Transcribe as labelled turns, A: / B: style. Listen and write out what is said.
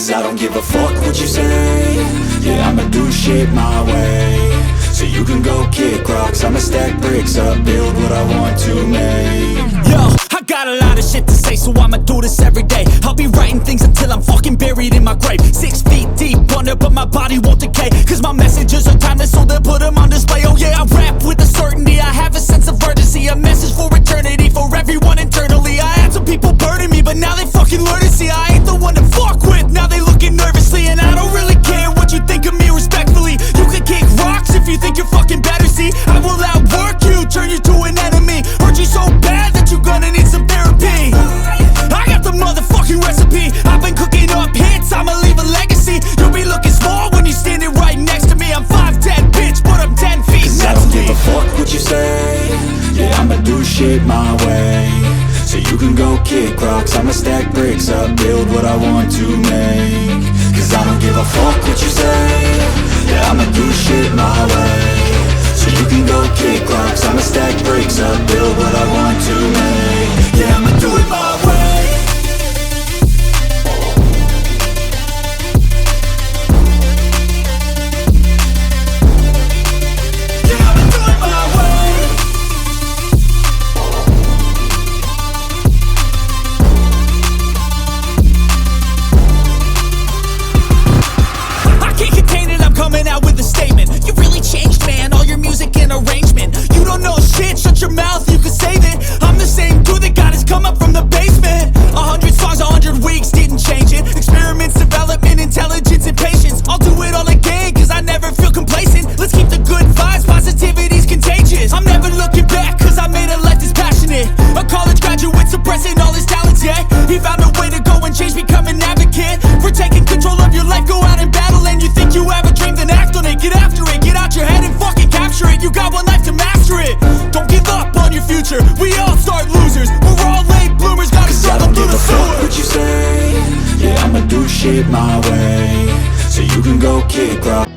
A: Cause I don't give a fuck what you say. Yeah, I'ma do shit my way. So you can go kick rocks, I'ma stack bricks up, build what I want to make.
B: Yo, I got a lot of shit to say, so I'ma do this every day. I'll be writing things until I'm fucking buried in my grave. 6 feet deep under, but my body won't decay. Cause my messages are timeless, so they'll put them on display. Oh yeah, I rap with a certainty, I have a sense of urgency. A message for eternity, for everyone internally. I had some people burning me, but now they fucking learn to see I ain't the one to fuck with, now they looking nervously. And I don't really care what you think of me, respectfully. You can kick rocks if you think you're fucking better, see. I will outwork you, turn you to an enemy. Hurt you so bad that you're gonna need some therapy. I got the motherfucking recipe, I've been cooking up hits, I'ma leave a legacy. You'll be looking small when you're standing right next to me. I'm 5'10", bitch, but I'm 10 feet next to me.
A: I don't give a fuck what you say. Yeah, I'ma do shit my way. So you can go kick rocks, I'ma stack bricks up, build what I want to make. Cause I don't give a fuck what you say. Yeah, I'ma do shit my way. So you can go kick rocks, I'ma stack bricks up, build what I want to make. Yeah, I'ma do it my way.
B: Coming out with a statement. You really changed, man, all your music and arrangement. You don't know shit, shut your mouth, you can save it. I'm the same dude that got his come up from the basement. 100 songs, 100 weeks, didn't change it. Experiments, development, intelligence, and patience. I'll do it all again, cause I never feel complacent. Let's keep the good vibes, positivity's contagious. I'm never looking back, cause I made a life that's passionate. A college graduate suppressing all his talents, yeah. He found a way to go and change, become an advocate. For taking control of your life, go out and battle. And you think you have a dream, then act on it. Get after it, get out your head and fucking capture it. You got one life to master it. Don't give up on your future, we all start losers. We're all late bloomers, gotta struggle through the sewer.
A: What you say? Yeah, I'ma do shit my way. So you can go kick rock.